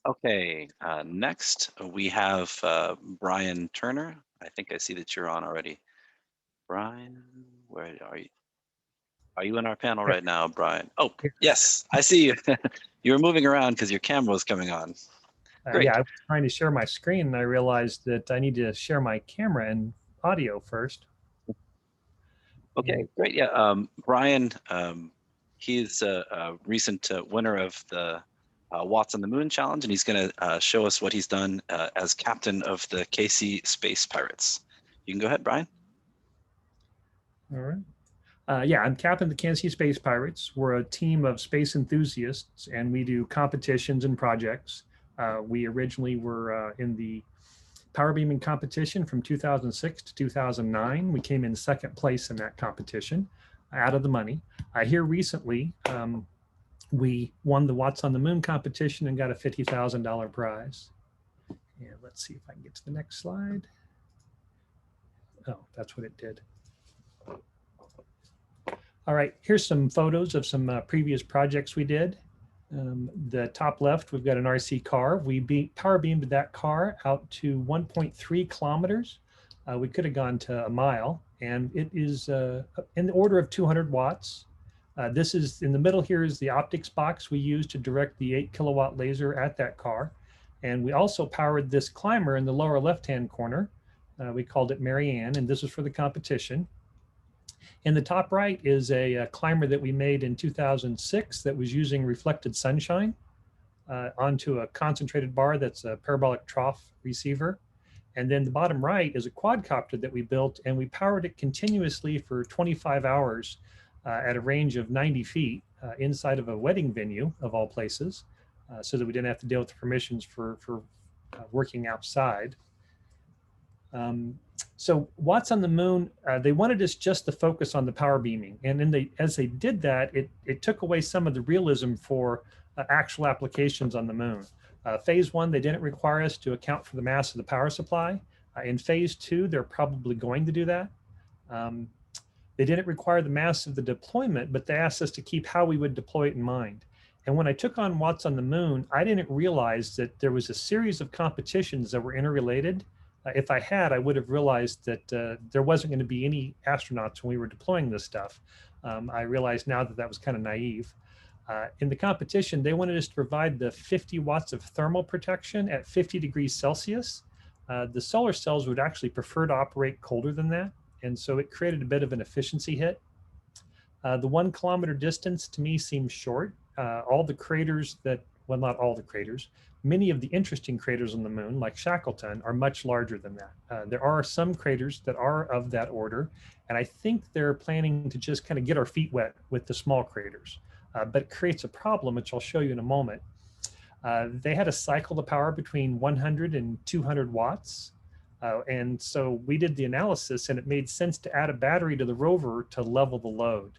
Okay, next we have Brian Turner. I think I see that you're on already. Brian, where are you? Are you in our panel Right right now, Brian? Oh, here. yes, I see you. You were moving around because your camera was coming on. Yeah, Great. I was trying to share my screen and I realized that I need to share my camera and audio first. Okay, And great. Yeah, Brian, he's a recent winner of the Watts on the Moon Challenge, and he's going to show us what he's done as captain of the KC Space Pirates. You can go ahead, Brian. all right. Yeah, I'm captain of the Kansas City Space Pirates. We're a team of space enthusiasts, and we do competitions and projects. We originally were in the power beaming competition from 2006 to 2009. We came in second place in that competition out of the money. Here recently, we won the Watts on the Moon competition and got a $50,000 prize. And let's see if I can get to the next slide. Oh, that's what it did. All right, here's some photos of some previous projects we did. The top left, we've got an RC car. We power beamed that car out to 1.3 kilometers. We could have gone to a mile, and it is in the order of 200 watts. This is in the middle here is the optics box we use to direct the 8 kilowatt laser at that car. And we also powered this climber in the lower left-hand corner. We called it Marianne, and this was for the competition. In the top right is a climber that we made in 2006 that was using reflected sunshine onto a concentrated bar that's a parabolic trough receiver. And then the bottom right is a quadcopter that we built, and we powered it continuously for 25 hours at a range of 90 feet inside of a wedding venue of all places, so that we didn't have to deal with the permissions for working outside. So Watts on the Moon, they wanted us just to focus on the power beaming. And then as they did that, it took away some of the realism for actual applications on the moon. Phase one, they didn't require us to account for the mass of the power supply. In phase two, they're probably going to do that. They didn't require the mass of the deployment, but they asked us to keep how we would deploy it in mind. And when I took on Watts on the Moon, I didn't realize that there was a series of competitions that were interrelated. If I had, I would have realized that there wasn't going to be any astronauts when we were deploying this stuff. I realize now that that was kind of naive. In the competition, they wanted us to provide the 50 watts of thermal protection at 50 degrees Celsius. The solar cells would actually prefer to operate colder than that. And so it created a bit of an efficiency hit. The 1 kilometer distance to me seems short. All the craters that, well, not all the craters, many of the interesting craters on the moon, like Shackleton, are much larger than that. There are some craters that are of that order, and I think they're planning to just kind of get our feet wet with the small craters. But it creates a problem, which I'll show you in a moment. They had to cycle the power between 100 and 200 watts. And so we did the analysis, and it made sense to add a battery to the rover to level the load.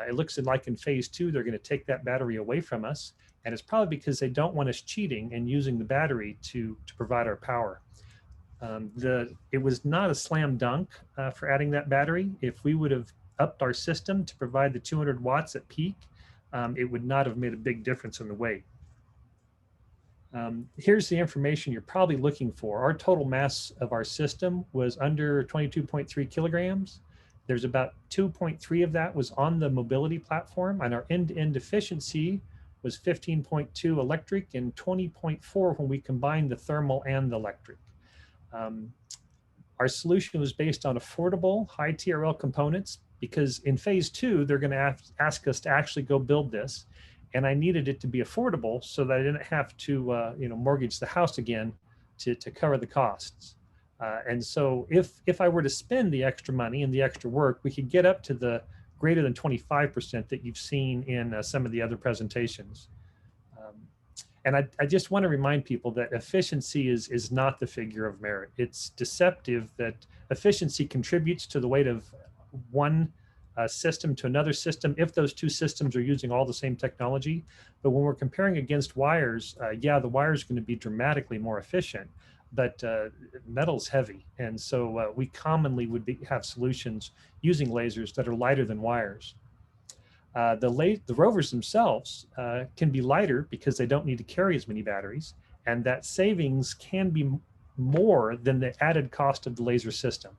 It looks like in phase two, they're going to take that battery away from us. And it's probably because they don't want us cheating and using the battery to provide our power. It was not a slam dunk for adding that battery. If we would have upped our system to provide the 200 watts at peak, it would not have made a big difference in the weight. Here's the information you're probably looking for. Our total mass of our system was under 22.3 kilograms. There's about 2.3 of that was on the mobility platform, and our end-to-end efficiency was 15.2 electric and 20.4 when we combined the thermal and the electric. Our solution was based on affordable high TRL components, because in phase two, they're going to ask us to actually go build this. And I needed it to be affordable so that I didn't have to mortgage the house again to cover the costs. And so if I were to spend the extra money and the extra work, we could get up to the greater than 25% that you've seen in some of the other presentations. And I just want to remind people that efficiency is not the figure of merit. It's deceptive that efficiency contributes to the weight of one system to another system if those two systems are using all the same technology. But when we're comparing against wires, yeah, the wire is going to be dramatically more efficient, but metal's heavy. And so we commonly would have solutions using lasers that are lighter than wires. The rovers themselves can be lighter because they don't need to carry as many batteries. And that savings can be more than the added cost of the laser system.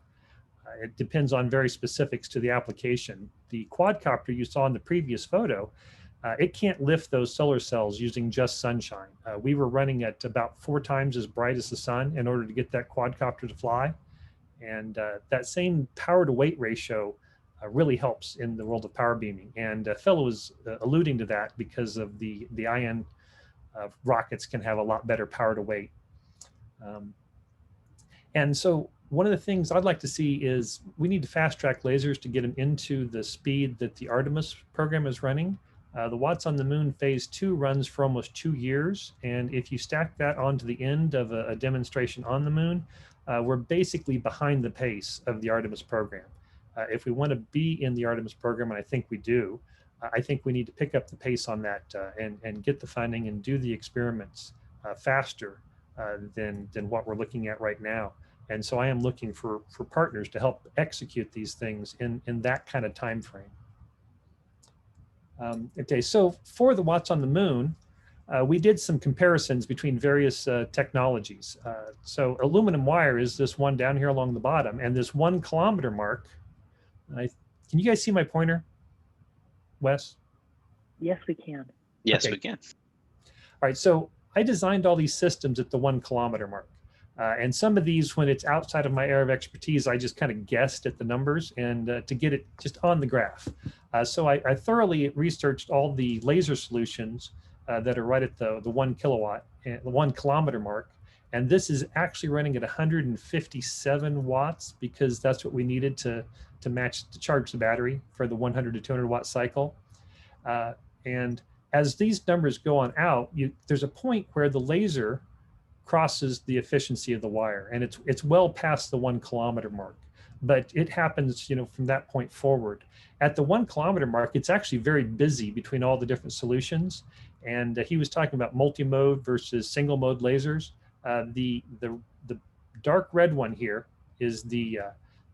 It depends on very specifics to the application. The quadcopter you saw in the previous photo, it can't lift those solar cells using just sunshine. We were running at about 4 times as bright as the sun in order to get that quadcopter to fly. And that same power to weight ratio really helps in the world of power beaming. And Phil was alluding to that because of the ion rockets can have a lot better power to weight. And so one of the things I'd like to see is we need to fast track lasers to get them into the speed that the Artemis program is running. The Watts on the Moon phase 2 runs for almost 2 years. And if you stack that onto the end of a demonstration on the moon, we're basically behind the pace of the Artemis program. If we want to be in the Artemis program, and I think we do, I think we need to pick up the pace on that and get the funding and do the experiments faster than what we're looking at right now. And so I am looking for partners to help execute these things in that kind of time frame. Okay, so for the Watts on the Moon, we did some comparisons between various technologies. So aluminum wire is this one down here along the bottom, and this 1 kilometer mark. Can you guys see my pointer, Wes? Yes, we can. Yes, Okay. we can. All right, so I designed all these systems at the 1 kilometer mark. And some of these, when it's outside of my area of expertise, I just kind of guessed at the numbers and to get it just on the graph. So I thoroughly researched all the laser solutions that are right at the 1 kilowatt, the 1 kilometer mark. And this is actually running at 157 watts because that's what we needed to charge the battery for the 100 to 200 watt cycle. And as these numbers go on out, there's a point where the laser crosses the efficiency of the wire, and it's well past the 1 kilometer mark, but it happens, from that point forward. At the 1 kilometer mark, it's actually very busy between all the different solutions, and he was talking about multi-mode versus single mode lasers. The dark red one here is the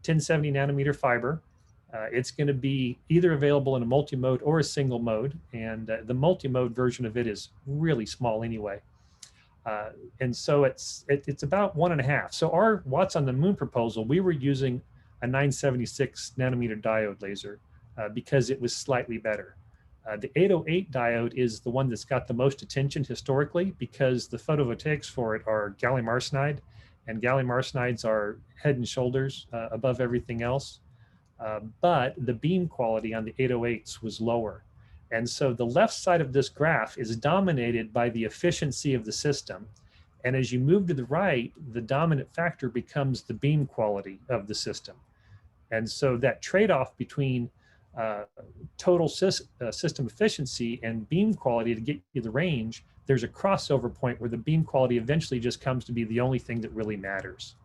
1070 nanometer fiber. It's going to be either available in a multi-mode or a single mode, and the multi-mode version of it is really small anyway. And so it's about 1.5. So our Watts on the Moon proposal, we were using a 976 nanometer diode laser because it was slightly better. The 808 diode is the one that's got the most attention historically because the photovoltaics for it are gallium arsenide, and gallium arsenides are head and shoulders above everything else. But the beam quality on the 808s was lower. And so the left side of this graph is dominated by the efficiency of the system. And as you move to the right, the dominant factor becomes the beam quality of the system. And so that trade-off between total system efficiency and beam quality to get you the range, there's a crossover point where the beam quality eventually just comes to be the only thing that really matters.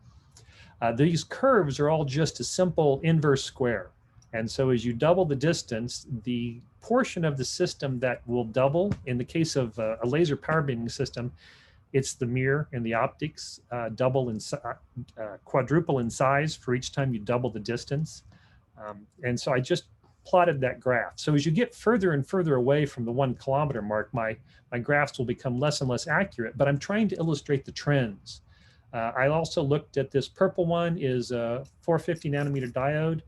These curves are all just a simple inverse square. And so as you double the distance, the portion of the system that will double, in the case of a laser power beaming system, it's the mirror and the optics quadruple in size for each time you double the distance. And so I just plotted that graph. So as you get further and further away from the 1 kilometer mark, my graphs will become less and less accurate, but I'm trying to illustrate the trends. I also looked at this purple one is a 450 nanometer diode.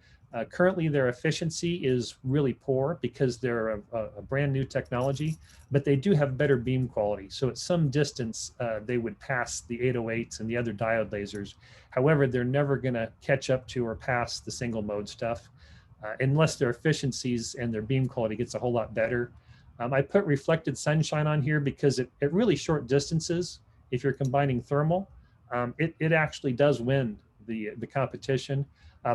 Currently, their efficiency is really poor because they're a brand new technology, but they do have better beam quality. So at some distance, they would pass the 808s and the other diode lasers. However, they're never going to catch up to or pass the single mode stuff unless their efficiencies and their beam quality gets a whole lot better. I put reflected sunshine on here because at really short distances, if you're combining thermal, it actually does win the competition.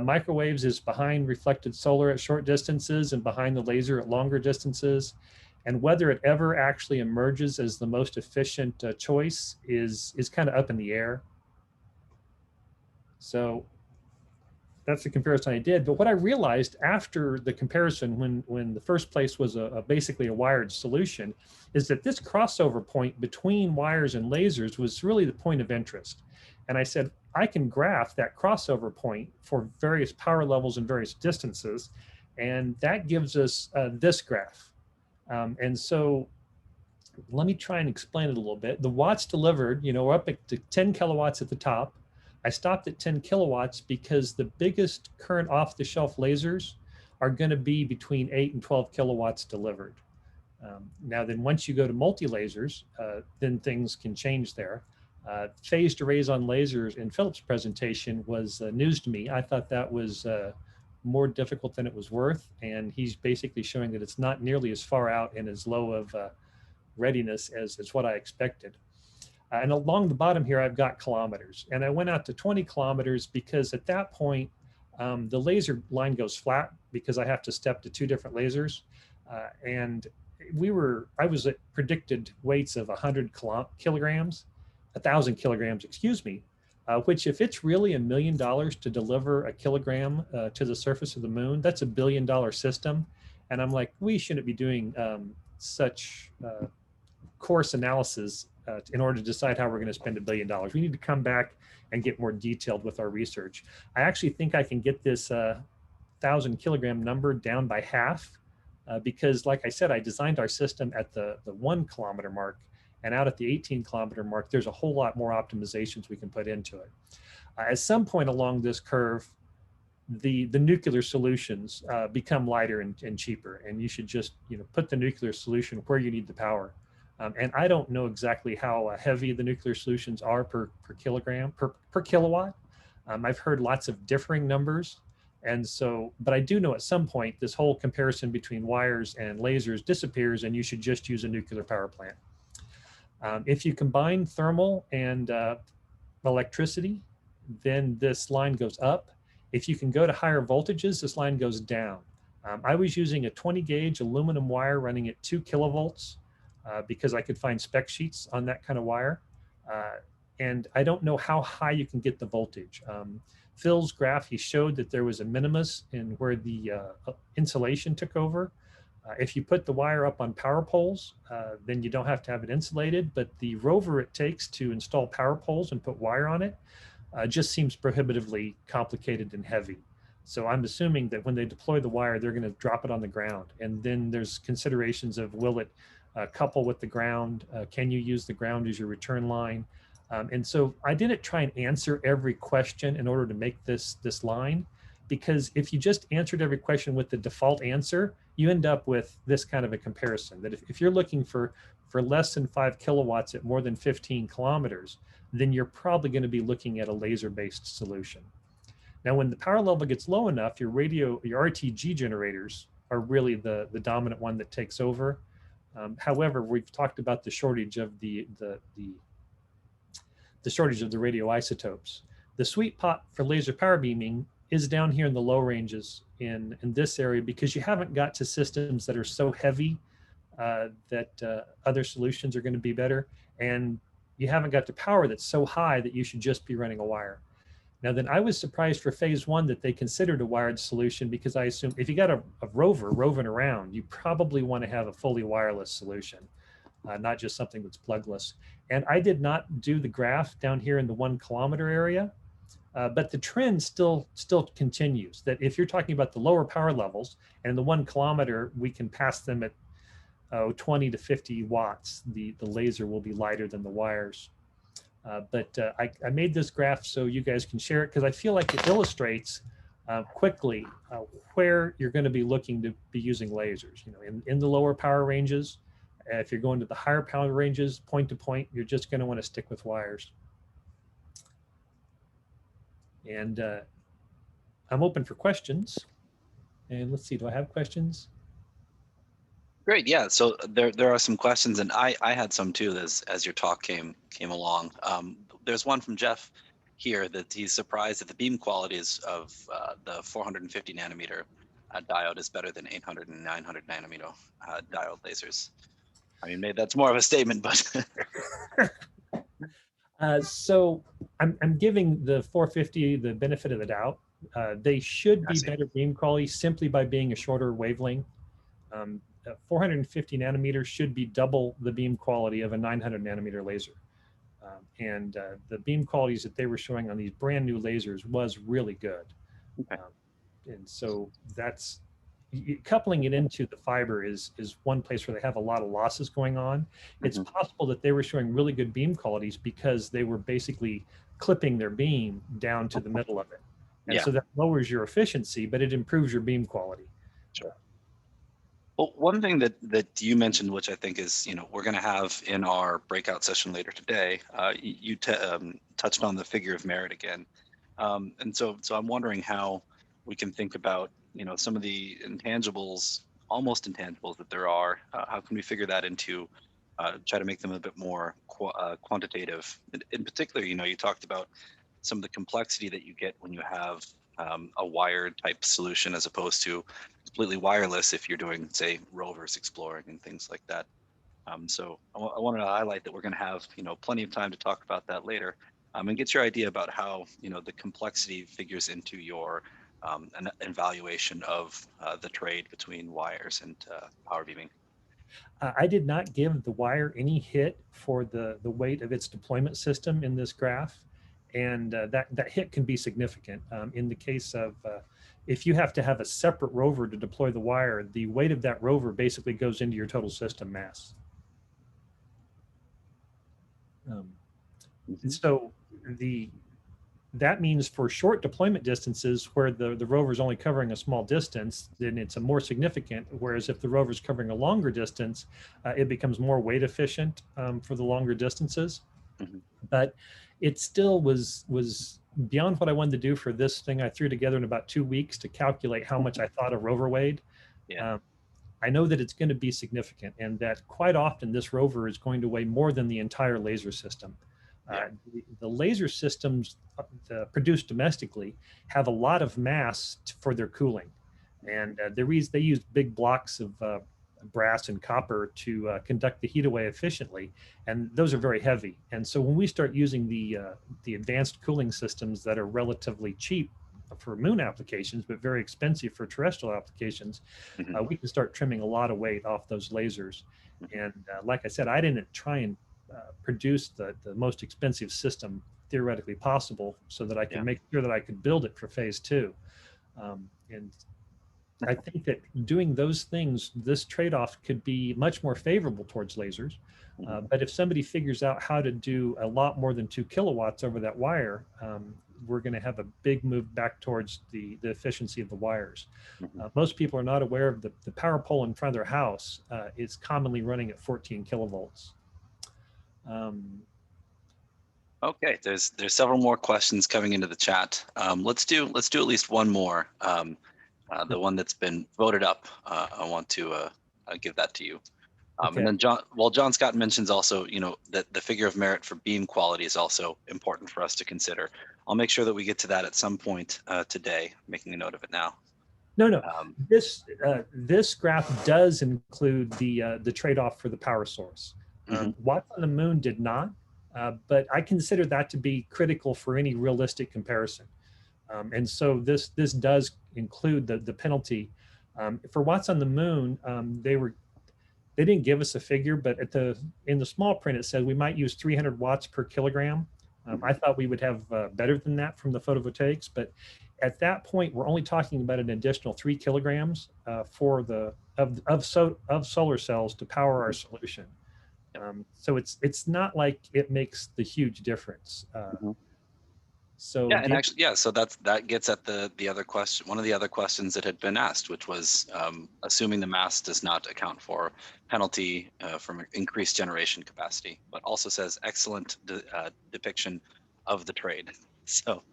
Microwaves is behind reflected solar at short distances and behind the laser at longer distances. And whether it ever actually emerges as the most efficient choice is kind of up in the air. So that's the comparison I did. But what I realized after the comparison, when the first place was basically a wired solution, is that this crossover point between wires and lasers was really the point of interest. And I said, I can graph that crossover point for various power levels and various distances. And that gives us this graph. And so let me try and explain it a little bit. The watts delivered, we're up to 10 kilowatts at the top. I stopped at 10 kilowatts because the biggest current off-the-shelf lasers are going to be between 8 and 12 kilowatts delivered. Now, then once you go to multi-lasers, then things can change there. Phased arrays on lasers in Philip's presentation was news to me. I thought that was more difficult than it was worth. And he's basically showing that it's not nearly as far out and as low of readiness as what I expected. And along the bottom here, I've got kilometers. And I went out to 20 kilometers because at that point, the laser line goes flat because I have to step to 2 different lasers. And I was at predicted weights of 1,000 kilograms, excuse me, which if it's really $1 million to deliver a kilogram to the surface of the moon, that's $1 billion system. And I'm like, we shouldn't be doing such coarse analysis in order to decide how we're going to spend $1 billion. We need to come back and get more detailed with our research. I actually think I can get this 1,000 kilogram number down by half because, like I said, I designed our system at the 1 kilometer mark, and out at the 18 kilometer mark, there's a whole lot more optimizations we can put into it. At some point along this curve, the nuclear solutions become lighter and cheaper, and you should just put the nuclear solution where you need the power. And I don't know exactly how heavy the nuclear solutions are per kilowatt. I've heard lots of differing numbers. And so, but I do know at some point, this whole comparison between wires and lasers disappears and you should just use a nuclear power plant. If you combine thermal and electricity, then this line goes up. If you can go to higher voltages, this line goes down. I was using a 20 gauge aluminum wire running at 2 kilovolts. Because I could find spec sheets on that kind of wire. And I don't know how high you can get the voltage. Phil's graph, he showed that there was a minimus in where the insulation took over. If you put the wire up on power poles, then you don't have to have it insulated, but the rover it takes to install power poles and put wire on it just seems prohibitively complicated and heavy. So I'm assuming that when they deploy the wire, they're going to drop it on the ground. And then there's considerations of will it couple with the ground? Can you use the ground as your return line? And so I didn't try and answer every question in order to make this line, because if you just answered every question with the default answer, you end up with this kind of a comparison that if you're looking for less than 5 kilowatts at more than 15 kilometers, then you're probably going to be looking at a laser-based solution. Now, when the power level gets low enough, your RTG generators are really the dominant one that takes over. However, we've talked about the shortage of the shortage of the radioisotopes. The sweet spot for laser power beaming is down here in the low ranges in this area because you haven't got to systems that are so heavy that other solutions are going to be better, and you haven't got the power that's so high that you should just be running a wire. Now, then I was surprised for phase 1 that they considered a wired solution because I assume if you got a rover roving around, you probably want to have a fully wireless solution, not just something that's plugless. And I did not do the graph down here in the 1 kilometer area, but the trend still continues that if you're talking about the lower power levels and the 1 kilometer, we can pass them at 20 to 50 watts, the laser will be lighter than the wires. But I made this graph so you guys can share it because I feel like it illustrates quickly where you're going to be looking to be using lasers. In the lower power ranges, if you're going to the higher power ranges, point to point, you're just going to want to stick with wires. And I'm open for questions. And let's see, do I have questions? Great, yeah. So there are some questions, and I had some too as your talk came along. There's one from Jeff here that he's surprised that the beam qualities of the 450 nanometer diode is better than 800 and 900 nanometer diode lasers. I mean, maybe that's more of a statement, but. So I'm giving the 450 the benefit of the doubt. They should be better beam quality simply by being a shorter wavelength. 450 nanometers should be double the beam quality of a 900 nanometer laser. And the beam qualities that they were showing on these brand new lasers was really good. Okay. And so that's coupling it into the fiber is one place where they have a lot of losses going on. It's possible that they were showing really good beam qualities because they were basically clipping their beam down to the middle of it. And so that lowers your efficiency, but it improves your beam quality. Sure. Well, one thing that you mentioned, which I think is, we're going to have in our breakout session later today, you touched on the figure of merit again. And so I'm wondering how we can think about, some of the intangibles, almost intangibles that there are. How can we figure that into, try to make them a bit more quantitative? In particular, you talked about some of the complexity that you get when you have a wired type solution as opposed to completely wireless if you're doing, say, rovers exploring and things like that. So I wanted to highlight that we're going to have, plenty of time to talk about that later, and get your idea about how, the complexity figures into your an evaluation of the trade between wires and power beaming. I did not give the wire any hit for the weight of its deployment system in this graph. And that hit can be significant. In the case of, if you have to have a separate rover to deploy the wire, the weight of that rover basically goes into your total system mass. So that means for short deployment distances where the rover is only covering a small distance, then it's a more significant. Whereas if the rover is covering a longer distance, it becomes more weight efficient for the longer distances. But it still was beyond what I wanted to do for this thing. I threw together in about 2 weeks to calculate how much I thought a rover weighed. I know that it's going to be significant, and that quite often this rover is going to weigh more than the entire laser system. The laser systems produced domestically have a lot of mass for their cooling, and they use big blocks of brass and copper to conduct the heat away efficiently, and those are very heavy. And so when we start using the advanced cooling systems that are relatively cheap for moon applications but very expensive for terrestrial applications, we can start trimming a lot of weight off those lasers. And like I said, I didn't try and produce the most expensive system theoretically possible so that I can make sure that I could build it for phase 2. And I think that doing those things, this trade-off could be much more favorable towards lasers. But if somebody figures out how to do a lot more than 2 kilowatts over that wire, we're going to have a big move back towards the efficiency of the wires. Most people are not aware of the power pole in front of their house is commonly running at 14 kilovolts. Okay, there's several more questions coming into the chat. Let's do at least one more. The one that's been voted up, I want to give that to you. And then John Scott mentions also, that the figure of merit for beam quality is also important for us to consider. I'll make sure that we get to that at some point today, making a note of it now. No. This graph does include the trade-off for the power source. Watts on the Moon did not, but I consider that to be critical for any realistic comparison. And so this does include the penalty. For Watts on the Moon, they didn't give us a figure, but in the small print it said we might use 300 watts per kilogram. I thought we would have better than that from the photovoltaics, but at that point we're only talking about an additional 3 kilograms of solar cells to power our solution. So it's not like it makes the huge difference. So and actually, so that gets at the other question. One of the other questions that had been asked, which was assuming the mass does not account for penalty from increased generation capacity, but also says excellent depiction of the trade. So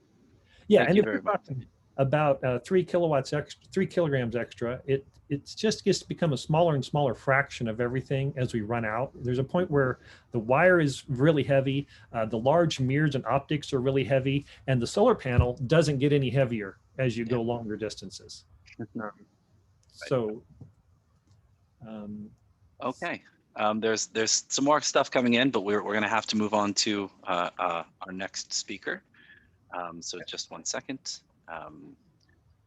and if we're talking about 3 kilograms extra, it just gets to become a smaller and smaller fraction of everything as we run out. There's a point where the wire is really heavy, the large mirrors and optics are really heavy, and the solar panel doesn't get any heavier as you go longer distances. Okay, there's some more stuff coming in, but we're going to have to move on to our next speaker. So just one second.